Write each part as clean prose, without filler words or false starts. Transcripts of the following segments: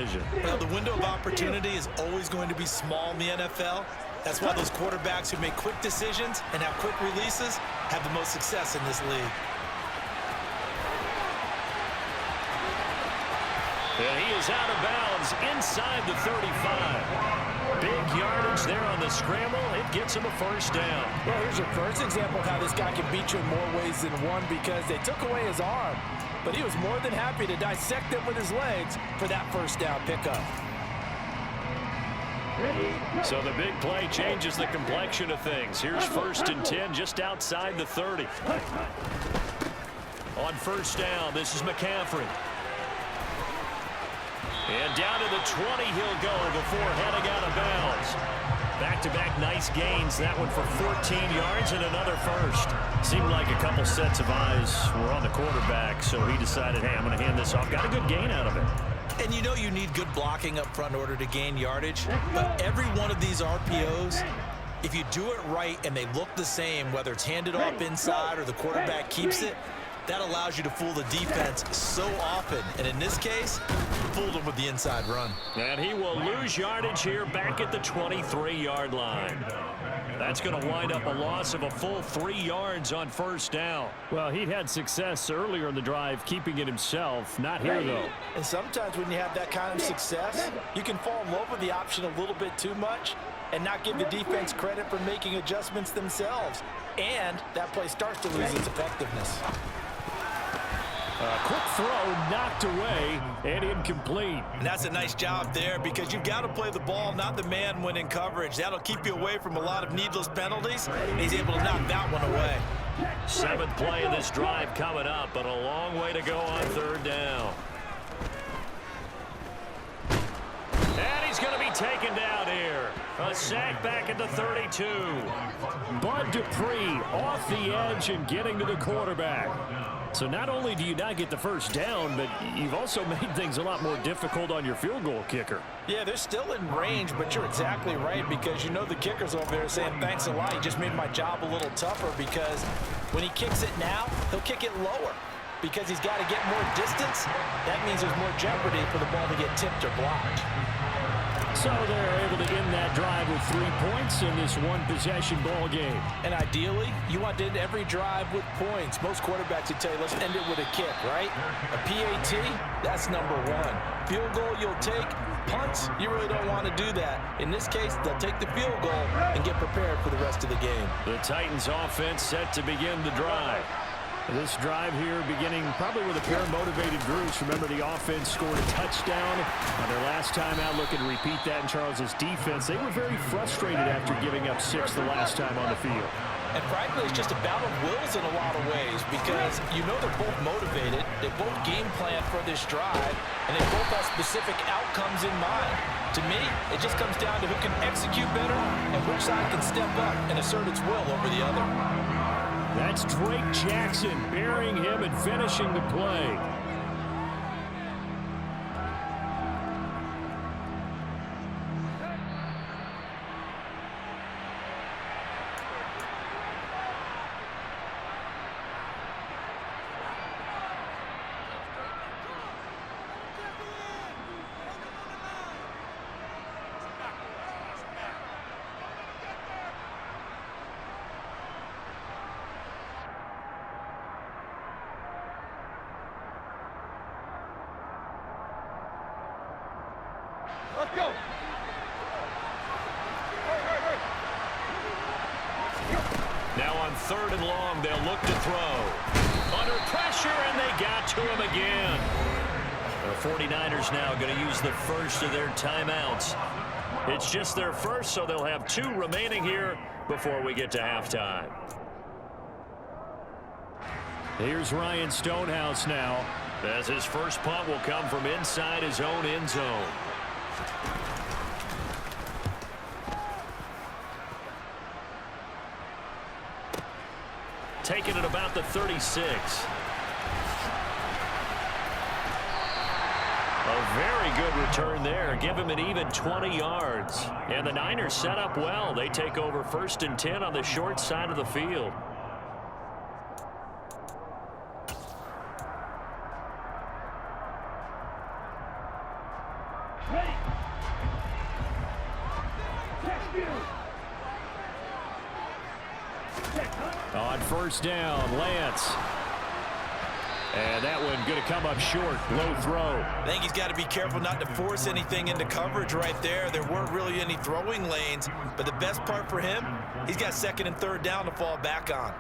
Well, the window of opportunity is always going to be small in the NFL. That's why those quarterbacks who make quick decisions and have quick releases have the most success in this league. And he is out of bounds inside the 35. Big yardage there on the scramble. It gets him a first down. Well, here's your first example of how this guy can beat you in more ways than one, because they took away his arm, but he was more than happy to dissect it with his legs for that first down pickup. So the big play changes the complexion of things. Here's 1st and 10 just outside the 30. On first down, this is McCaffrey. And down to the 20 he'll go before heading out of bounds. Back-to-back nice gains. That one for 14 yards and another first. Seemed like a couple sets of eyes were on the quarterback, so he decided, hey, I'm going to hand this off. Got a good gain out of it. And you know you need good blocking up front in order to gain yardage. But every one of these RPOs, if you do it right and they look the same, whether it's handed off inside or the quarterback keeps it, that allows you to fool the defense so often. And in this case, fooled him with the inside run. And he will lose yardage here back at the 23-yard line. That's going to wind up a loss of a full 3 yards on first down. Well, he'd had success earlier in the drive keeping it himself. Not here, though. And sometimes when you have that kind of success, you can fall in love with the option a little bit too much and not give the defense credit for making adjustments themselves. And that play starts to lose its effectiveness. A quick throw knocked away and incomplete. And that's a nice job there, because you've got to play the ball, not the man when in coverage. That'll keep you away from a lot of needless penalties. And he's able to knock that one away. 7th play of this drive coming up, but a long way to go on 3rd down. And he's going to be taken down here. A sack back at the 32. Bud Dupree off the edge and getting to the quarterback. So not only do you not get the first down, but you've also made things a lot more difficult on your field goal kicker. Yeah, they're still in range, but you're exactly right, because you know the kicker's over there saying, thanks a lot, you just made my job a little tougher, because when he kicks it now, he'll kick it lower. Because he's got to get more distance, that means there's more jeopardy for the ball to get tipped or blocked. So they're able to end that drive with 3 points in this one-possession ball game. And ideally, you want to end every drive with points. Most quarterbacks would tell you, let's end it with a kick, right? A PAT, that's number 1. Field goal you'll take. Punts, you really don't want to do that. In this case, they'll take the field goal and get prepared for the rest of the game. The Titans offense set to begin the drive. This drive here beginning probably with a pair of motivated groups. Remember, the offense scored a touchdown on their last time out. Looking to repeat that in Charles's defense. They were very frustrated after giving up 6 the last time on the field. And frankly, it's just a battle of wills in a lot of ways, because you know they're both motivated. They both game plan for this drive, and they both have specific outcomes in mind. To me, it just comes down to who can execute better and which side can step up and assert its will over the other. That's Drake Jackson burying him and finishing the play. Let's go. Now on 3rd and long, they'll look to throw. Under pressure, and they got to him again. The 49ers now going to use the first of their timeouts. It's just their first, so they'll have 2 remaining here before we get to halftime. Here's Ryan Stonehouse now, as his first punt will come from inside his own end zone. Taking it about the 36. A very good return there. Give him an even 20 yards. And the Niners set up well. They take over 1st and 10 on the short side of the field. On first down, Lance. And that one going to come up short. Low throw. I think he's got to be careful not to force anything into coverage right there. There weren't really any throwing lanes, but the best part for him, he's got second and third down to fall back on.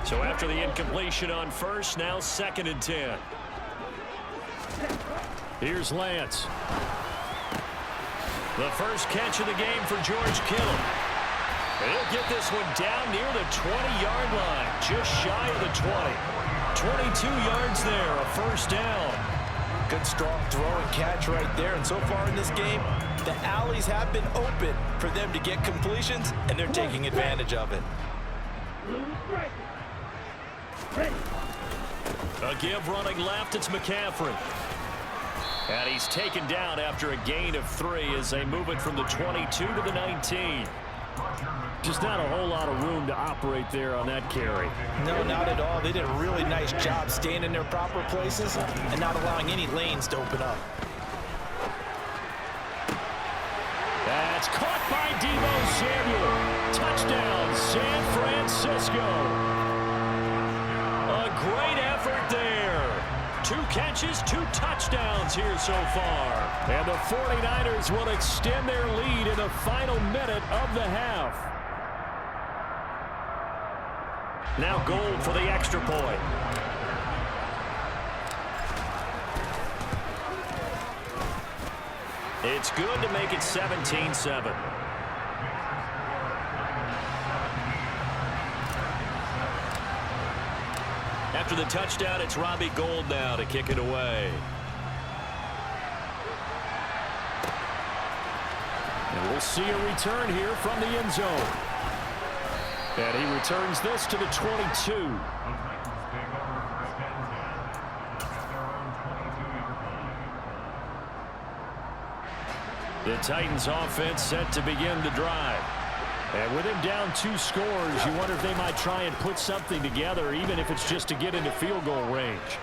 So after the incompletion on first, now 2nd and 10. Here's Lance. The first catch of the game for George Kittle. He'll get this one down near the 20-yard line, just shy of the 20. 22 yards there, a first down. Good strong throw and catch right there. And so far in this game, the alleys have been open for them to get completions, and they're taking advantage of it. A give running left, it's McCaffrey. And he's taken down after a gain of 3 as they move it from the 22 to the 19. Just not a whole lot of room to operate there on that carry. No, not at all. They did a really nice job staying in their proper places and not allowing any lanes to open up. That's caught by Deebo Samuel. Touchdown, San Francisco. A great effort there. 2 catches, 2 touchdowns here so far. And the 49ers will extend their lead in the final minute of the half. Now Gold for the extra point. It's good to make it 17-7. After the touchdown, it's Robbie Gould now to kick it away. And we'll see a return here from the end zone. And he returns this to the 22. The Titans offense set to begin the drive. And with him down 2 scores, you wonder if they might try and put something together, even if it's just to get into field goal range.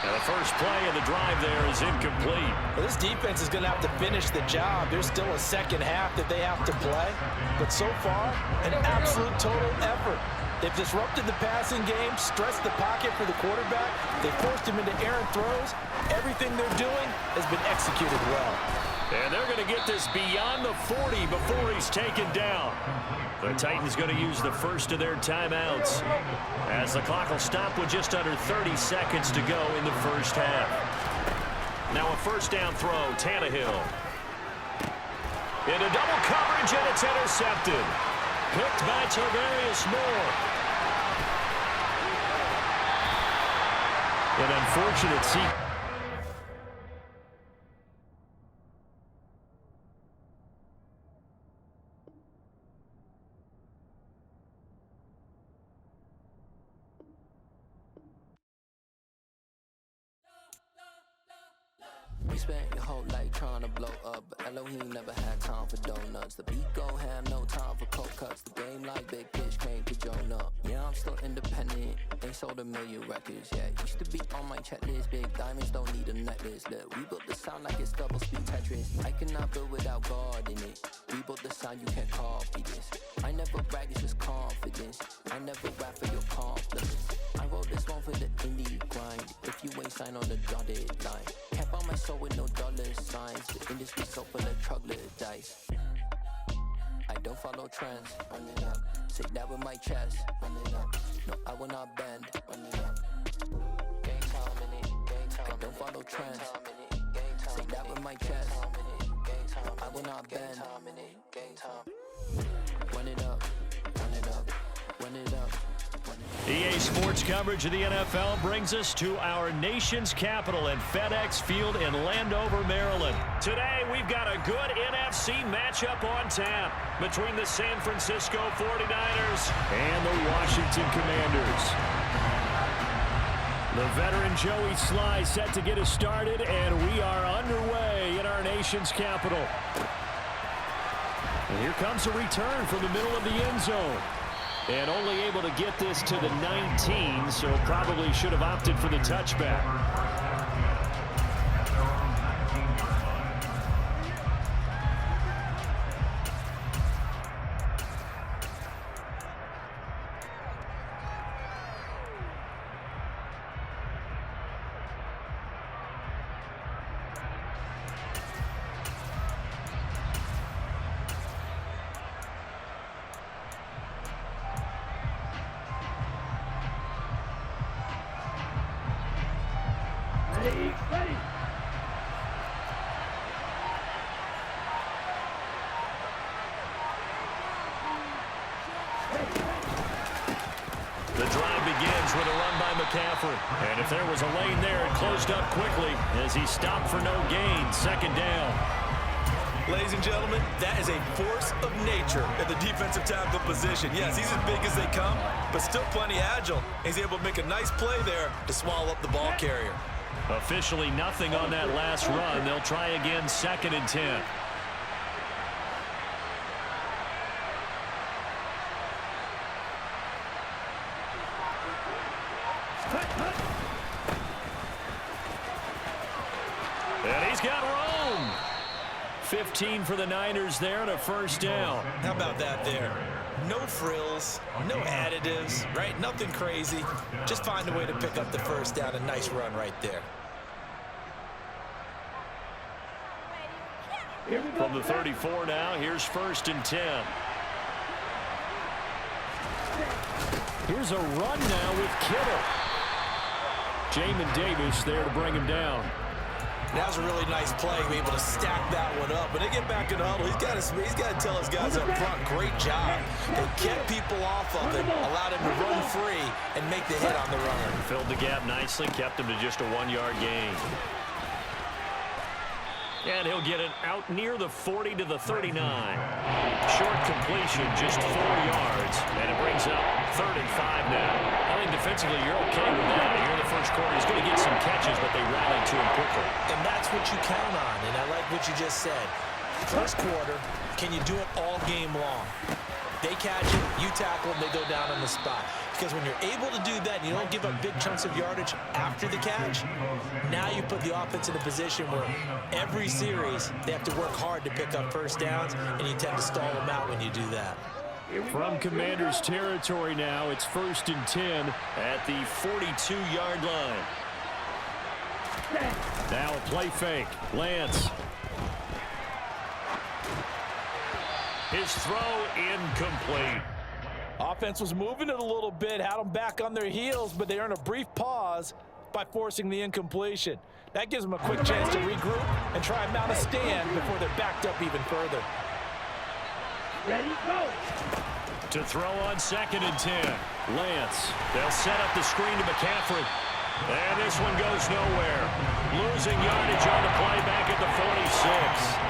And the first play of the drive there is incomplete. Well, this defense is going to have to finish the job. There's still a second half that they have to play. But so far, an absolute total effort. They've disrupted the passing game, stressed the pocket for the quarterback. They forced him into errant throws. Everything they're doing has been executed well. And they're going to get this beyond the 40 before he's taken down. The Titans going to use the first of their timeouts as the clock will stop with just under 30 seconds to go in the first half. Now a first down throw, Tannehill. Into double coverage, and it's intercepted. Picked by Tarvarius Moore. An unfortunate sequence. Spent your whole life trying to blow up, but Elohim never had time for donuts. The beat go ham, no time for cold cuts. The game like Big Fish came to Jonah. Yeah, I'm still independent. They sold 1 million records. Yeah, used to be on my checklist. Big diamonds don't need a necklace. Look, we built the sound like it's double speed Tetris. I cannot build without God in it. We built the sound, you can't copy this. I never brag, it's just confidence. I never rap for your confidence. I wrote this one for the indie grind. If you ain't signed on the dotted line, can't buy my soul with no dollar signs. The industry so full of troglodytes. I don't follow trends. Run it up. Say that with my chest. Run it up. No, I will not bend. Run it up. Game time in it. Game time. I don't follow trends. Say that with my chest. No, I will not bend. Game time. Run it up. Run it up. Run it up. EA Sports coverage of the NFL brings us to our nation's capital at FedEx Field in Landover, Maryland. Today, we've got a good NFC matchup on tap between the San Francisco 49ers and the Washington Commanders. The veteran Joey Sly set to get us started, and we are underway in our nation's capital. And here comes a return from the middle of the end zone. And only able to get this to the 19, so probably should have opted for the touchback. The drive begins with a run by McCaffrey. And if there was a lane there, it closed up quickly as he stopped for no gain. 2nd down. Ladies and gentlemen, that is a force of nature at the defensive tackle position. Yes, he's as big as they come, but still plenty agile. He's able to make a nice play there to swallow up the ball carrier. Officially nothing on that last run. They'll try again 2nd and 10. And he's got room. 15 for the Niners there and a 1st down. How about that there? No frills, no additives, right? Nothing crazy. Just find a way to pick up the 1st down. A nice run right there. From the 34 now, here's 1st and 10. Here's a run now with Kittle. Jamin Davis there to bring him down. That was a really nice play. Be able to stack that one up. When they get back in the huddle, he's got to tell his guys up front, great job. They kept people off of him, allowed him to run free, and make the hit on the runner. Filled the gap nicely, kept him to just a 1-yard gain. And he'll get it out near the 40 to the 39. Short completion, just 4 yards. And it brings up 3rd and 5 now. I think defensively you're okay with that. Here in the first quarter, he's going to get some catches, but they rallied to him quickly. And that's what you count on, and I like what you just said. First quarter, can you do it all game long? They catch it, you tackle them, they go down on the spot. Because when you're able to do that and you don't give up big chunks of yardage after the catch, now you put the offense in a position where every series they have to work hard to pick up 1st downs, and you tend to stall them out when you do that. From Commanders territory now, it's 1st and 10 at the 42-yard line. Now a play fake. Lance. His throw incomplete. Offense was moving it a little bit, had them back on their heels, but they earned a brief pause by forcing the incompletion. That gives them a quick chance to regroup and try and mount a stand before they're backed up even further. Ready, go. To throw on 2nd and 10. Lance. They'll set up the screen to McCaffrey. And this one goes nowhere. Losing yardage on the play back at the 46.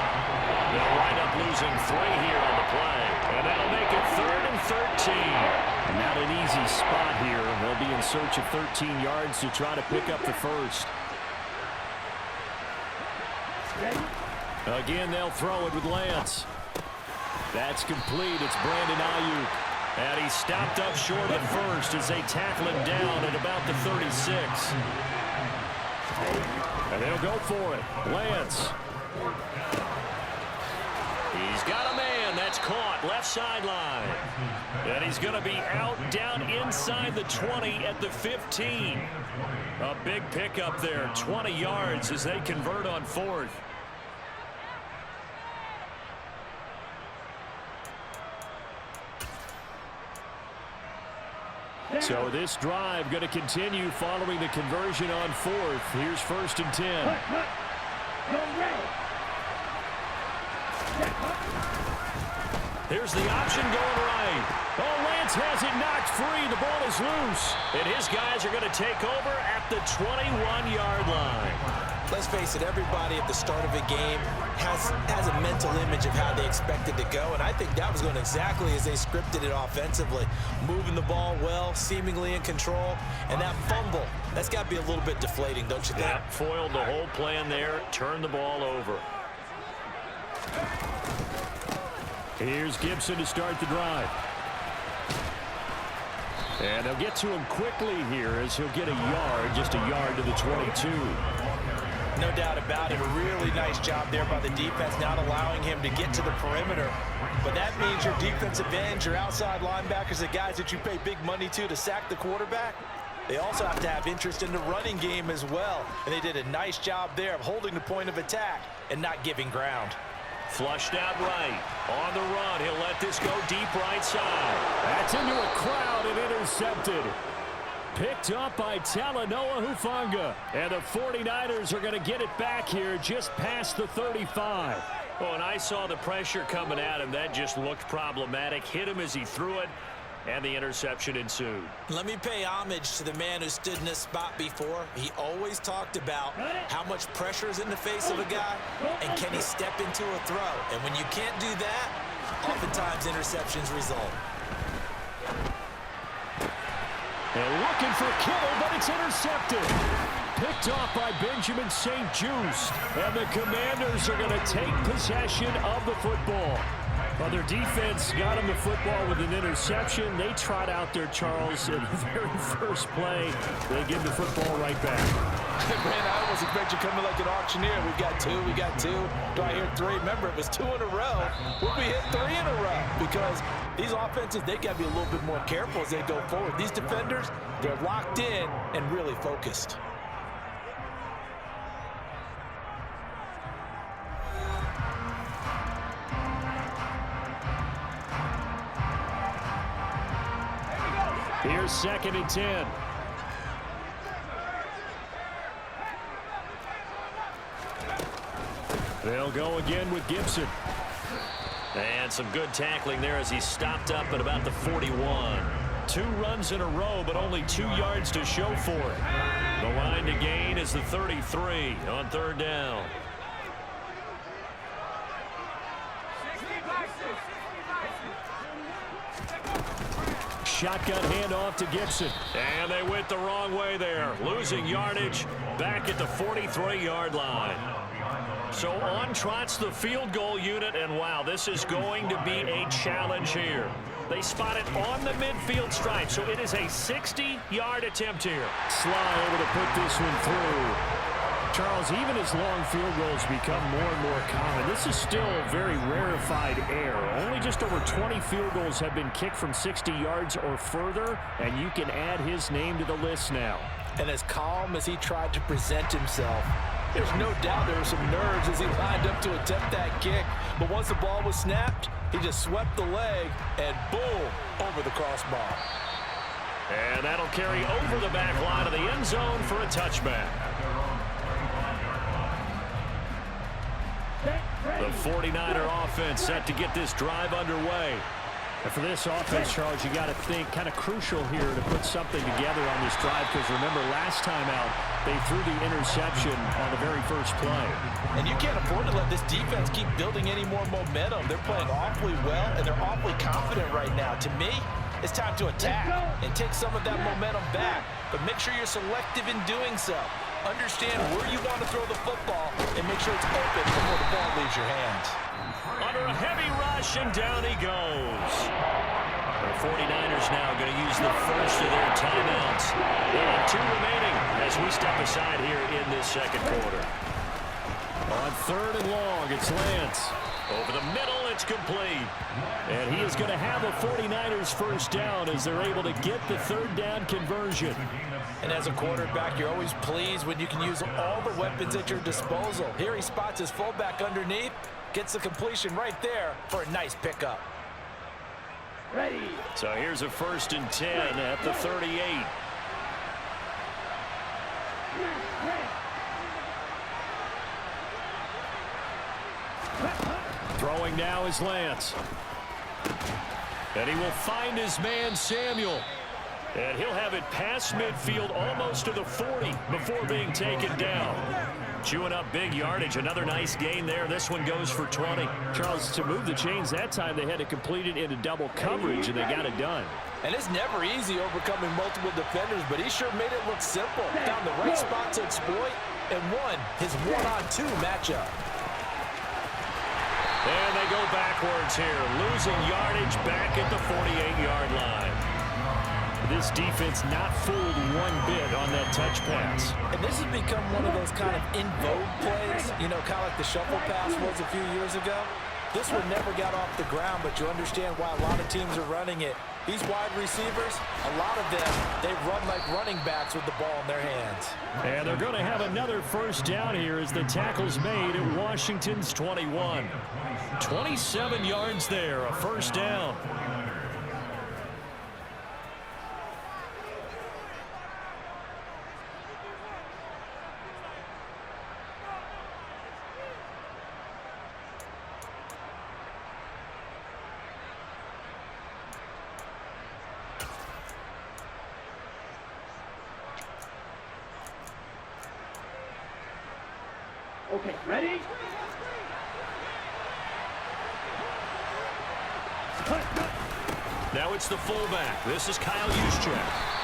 They'll wind up losing 3 here on the play. And that'll make it 3rd and 13. And not an easy spot here. They'll be in search of 13 yards to try to pick up the 1st. Again, they'll throw it with Lance. That's complete. It's Brandon Ayuk. And he stopped up short at first as they tackle him down at about the 36. And they'll go for it. Lance. He's got a man. That's caught. Left sideline. And he's going to be out down inside the 20 at the 15. A big pickup there. 20 yards as they convert on 4th. So this drive going to continue following the conversion on 4th. Here's 1st and 10. Here's the option going right. Oh, Lance has it knocked free. The ball is loose. And his guys are going to take over at the 21-yard line. Let's face it, everybody at the start of a game has a mental image of how they expect it to go, and I think that was going exactly as they scripted it offensively. Moving the ball well, seemingly in control, and that fumble, that's got to be a little bit deflating, don't you think? Yeah, foiled the whole plan there, turned the ball over. Here's Gibson to start the drive. And they'll get to him quickly here as he'll get a yard, just a yard to the 22. No doubt about it. A really nice job there by the defense, not allowing him to get to the perimeter. But that means your defensive ends, your outside linebackers, the guys that you pay big money to sack the quarterback, they also have to have interest in the running game as well. And they did a nice job there of holding the point of attack and not giving ground. Flushed out right. On the run, he'll let this go deep right side. That's into a crowd and intercepted. Picked up by Talanoa Hufanga. And the 49ers are going to get it back here just past the 35. Oh, and I saw the pressure coming at him. That just looked problematic. Hit him as he threw it, and the interception ensued. Let me pay homage to the man who stood in this spot before. He always talked about how much pressure is in the face of a guy, and can he step into a throw. And when you can't do that, oftentimes interceptions result. They're looking for Kittle, but it's intercepted. Picked off by Benjamin St-Juste. And the Commanders are going to take possession of the football. Well, their defense got him the football with an interception. They trot out there, Charles, in the very first play. They give the football right back. Man, I almost expect you coming like an auctioneer. We got two. Do I hear three? Remember, it was 2 in a row. We'll be hit 3 in a row because these offenses, they got to be a little bit more careful as they go forward. These defenders, they're locked in and really focused. Here's 2nd and 10. They'll go again with Gibson. And some good tackling there as he stopped up at about the 41. 2 runs in a row, but only 2 yards to show for it. The line to gain is the 33 on 3rd down. Shotgun handoff to Gibson. And they went the wrong way there. Losing yardage back at the 43-yard line. So on trots the field goal unit, and wow, this is going to be a challenge here. They spot it on the midfield stripe, so it is a 60-yard attempt here. Sly able to put this one through. Charles, even as long field goals become more and more common, this is still a very rarefied air. Only just over 20 field goals have been kicked from 60 yards or further, and you can add his name to the list now. And as calm as he tried to present himself, there's no doubt there were some nerves as he lined up to attempt that kick. But once the ball was snapped, he just swept the leg and boom, over the crossbar. And that'll carry over the back line of the end zone for a touchback. The 49er offense set to get this drive underway. And for this offense, Charles, you got to think kind of crucial here to put something together on this drive, because remember last time out they threw the interception on the very first play. And you can't afford to let this defense keep building any more momentum. They're playing awfully well, and they're awfully confident right now. To me, it's time to attack and take some of that momentum back, but make sure you're selective in doing so. Understand where you want to throw the football and make sure it's open before the ball leaves your hands. Under a heavy rush, and down he goes. The 49ers now going to use the first of their timeouts. They have 2 remaining as we step aside here in this second quarter. On 3rd and long, it's Lance. Over the middle, it's complete. And he is going to have a 49ers first down as they're able to get the 3rd down conversion. And as a quarterback, you're always pleased when you can use all the weapons at your disposal. Here he spots his fullback underneath, gets the completion right there for a nice pickup. Ready. So here's a 1st and 10 at the 38. Throwing now is Lance. And he will find his man Samuel. And he'll have it past midfield almost to the 40 before being taken down. Chewing up big yardage. Another nice gain there. This one goes for 20. Charles, to move the chains that time, they had to complete it into double coverage, and they got it done. And it's never easy overcoming multiple defenders, but he sure made it look simple. Found the right spot to exploit and won his 1-on-2 matchup. And they go backwards here, losing yardage back at the 48-yard line. This defense not fooled one bit on that touch pass. And this has become one of those kind of in vogue plays, you know, kind of like the shuffle pass was a few years ago. This one never got off the ground, but you understand why a lot of teams are running it. These wide receivers, a lot of them, they run like running backs with the ball in their hands. And they're going to have another first down here as the tackle's made at Washington's 21. 27 yards there, a first down. Okay, ready? Now it's the fullback. This is Kyle Juszczyk.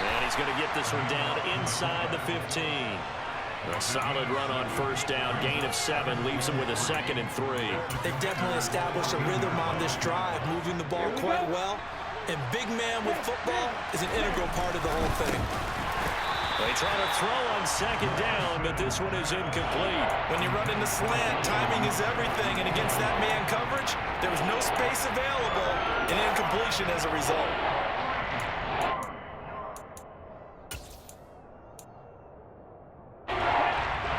And he's going to get this one down inside the 15. A solid run on first down. Gain of 7 leaves him with a 2nd and 3. They definitely established a rhythm on this drive, moving the ball quite well. And big man with football is an integral part of the whole thing. They try to throw on 2nd down, but this one is incomplete. When you run into slant, timing is everything. And against that man coverage, there was no space available, and incompletion as a result.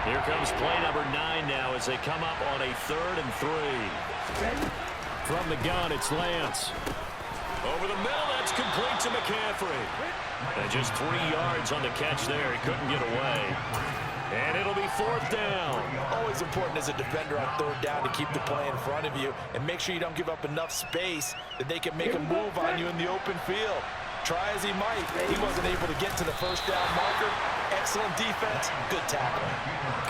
Here comes play number 9 now as they come up on a 3rd and 3. From the gun, it's Lance. Over the middle, that's complete to McCaffrey. And just 3 yards on the catch there. He couldn't get away. And it'll be 4th down. Always important as a defender on 3rd down to keep the play in front of you and make sure you don't give up enough space that they can make a move on you in the open field. Try as he might, he wasn't able to get to the first down marker. Excellent defense, good tackle.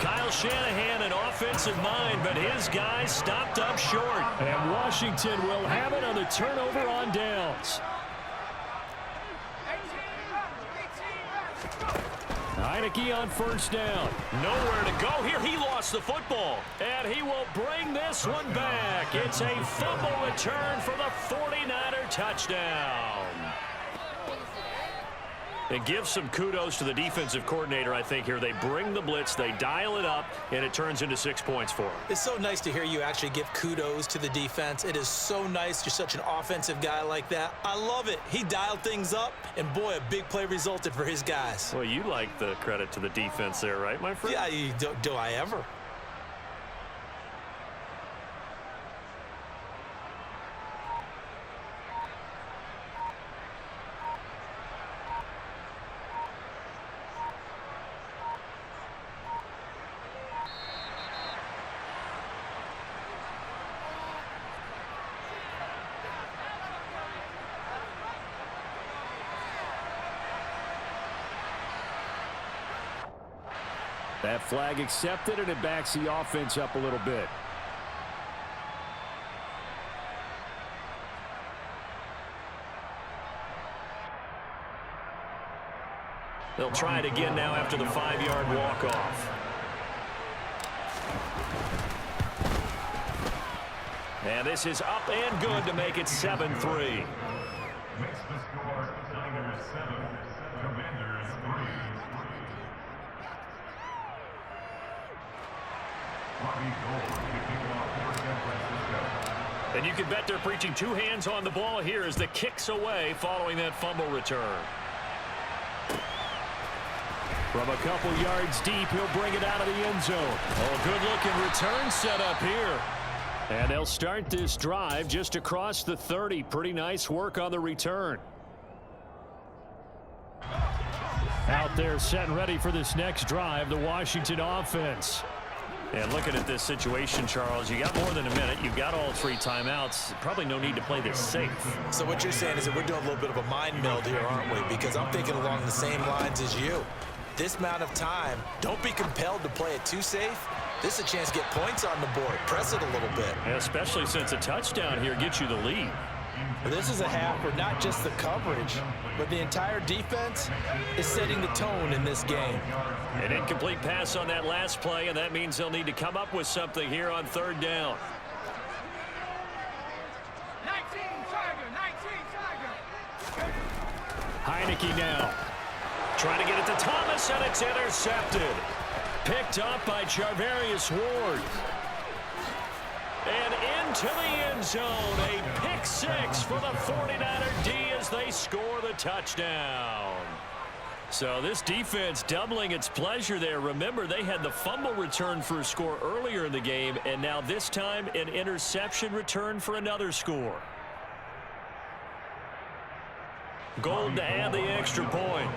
Kyle Shanahan, an offensive mind, but his guys stopped up short. And Washington will have it on the turnover on downs. Heineke on first down. Nowhere to go here. He lost the football. And he will bring this one back. It's a fumble return for the 49er touchdown. And give some kudos to the defensive coordinator, I think, here. They bring the blitz, they dial it up, and it turns into 6 points for them. It's so nice to hear you actually give kudos to the defense. It is so nice. You're such an offensive guy like that. I love it. He dialed things up, and boy, a big play resulted for his guys. Well, you like the credit to the defense there, right, my friend? Yeah, do I ever? That flag accepted, and it backs the offense up a little bit. They'll try it again now after the 5-yard walk-off. And this is up and good to make it 7-3. Makes the score Niners 7, Commanders 3. And you can bet they're preaching 2 hands on the ball here as the kick's away following that fumble return. From a couple yards deep, he'll bring it out of the end zone. Oh, good-looking return set up here. And they'll start this drive just across the 30. Pretty nice work on the return. Out there set and ready for this next drive, the Washington offense. And looking at this situation, Charles, you got more than a minute. You've got all 3 timeouts. Probably no need to play this safe. So what you're saying is that we're doing a little bit of a mind meld here, aren't we? Because I'm thinking along the same lines as you. This amount of time, don't be compelled to play it too safe. This is a chance to get points on the board. Press it a little bit. Yeah, especially since a touchdown here gets you the lead. This is a half where not just the coverage, but the entire defense is setting the tone in this game. An incomplete pass on that last play, and that means they'll need to come up with something here on 3rd down. 19 Tiger. Heineke now. Trying to get it to Thomas, and it's intercepted. Picked up by Charvarius Ward. And into the end zone, a pick six for the 49er D as they score the touchdown. So this defense doubling its pleasure there. Remember, they had the fumble return for a score earlier in the game, and now this time an interception return for another score. Gold to add the extra point.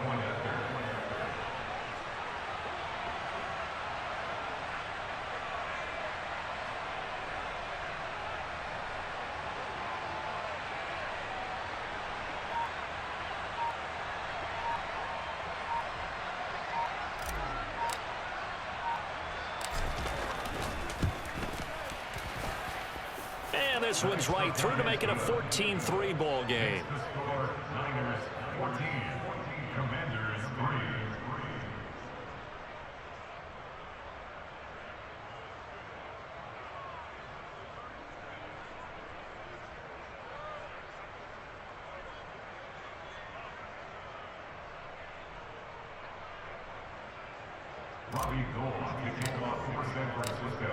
And this one's right through to make it a 14-3 ball game. Niners 14, Commanders 3.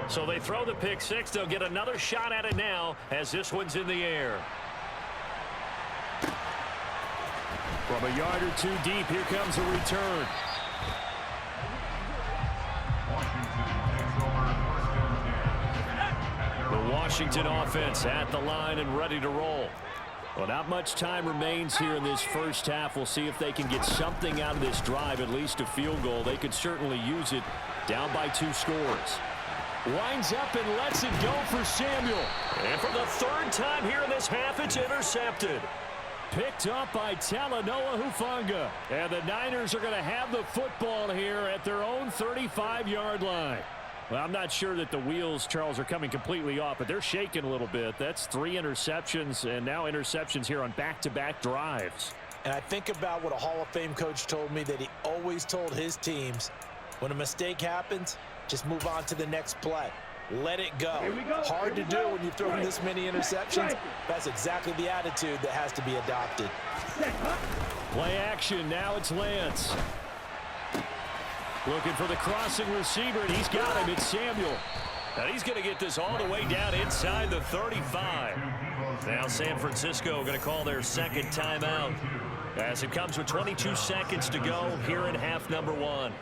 So they throw the pick six. They'll get another shot at it now as this one's in the air. From a yard or two deep, here comes a return. The Washington offense at the line and ready to roll. Well, not much time remains here in this first half. We'll see if they can get something out of this drive, at least a field goal. They could certainly use it, down by 2 scores. Winds up and lets it go for Samuel. And for the third time here in this half, it's intercepted. Picked up by Talanoa Hufanga. And the Niners are going to have the football here at their own 35-yard line. Well, I'm not sure that the wheels, Charles, are coming completely off, but they're shaking a little bit. That's 3 interceptions, and now interceptions here on back-to-back drives. And I think about what a Hall of Fame coach told me, that he always told his teams, when a mistake happens, just move on to the next play. Let it go. Hard to do when you've thrown this many interceptions. That's exactly the attitude that has to be adopted. Play action. Now it's Lance. Looking for the crossing receiver, and he's got him. It's Samuel. And he's going to get this all the way down inside the 35. Now San Francisco going to call their second timeout as it comes with 22 seconds to go here in half number 1.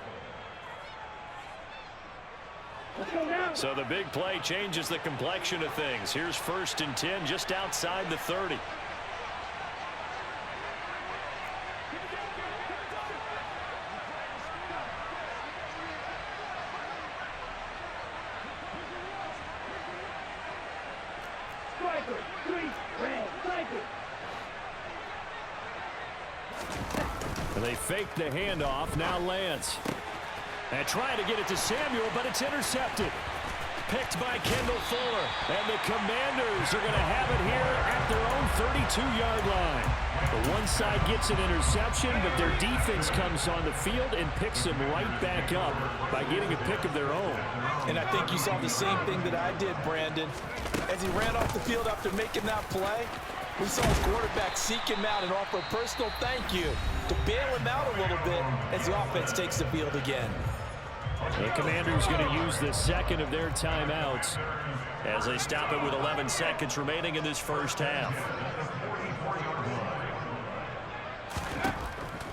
So the big play changes the complexion of things. Here's 1st and 10 just outside the 30. They fake the handoff. Now Lance. And trying to get it to Samuel, but it's intercepted. Picked by Kendall Fuller. And the Commanders are going to have it here at their own 32-yard line. The one side gets an interception, but their defense comes on the field and picks them right back up by getting a pick of their own. And I think you saw the same thing that I did, Brandon. As he ran off the field after making that play, we saw his quarterback seek him out and offer a personal thank you to bail him out a little bit as the offense takes the field again. The Commanders going to use the second of their timeouts as they stop it with 11 seconds remaining in this first half.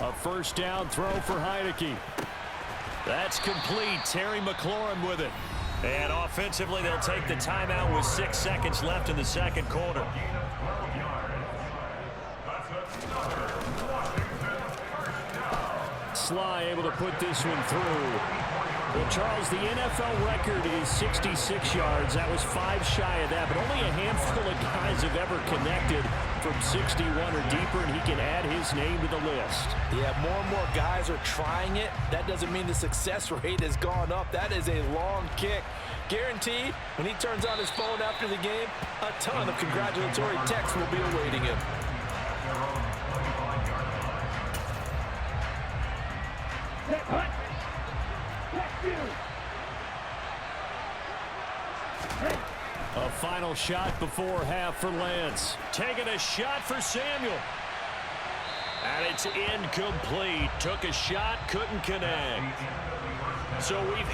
A first down throw for Heineke. That's complete. Terry McLaurin with it. And offensively, they'll take the timeout with 6 seconds left in the second quarter. Sly able to put this one through. Well, Charles, the NFL record is 66 yards. That was 5 shy of that, but only a handful of guys have ever connected from 61 or deeper, and he can add his name to the list. Yeah, more and more guys are trying it. That doesn't mean the success rate has gone up. That is a long kick. Guaranteed, when he turns on his phone after the game, a ton of congratulatory texts will be awaiting him. A final shot before half for Lance. Taking a shot for Samuel. And it's incomplete. Took a shot, couldn't connect. So we've hit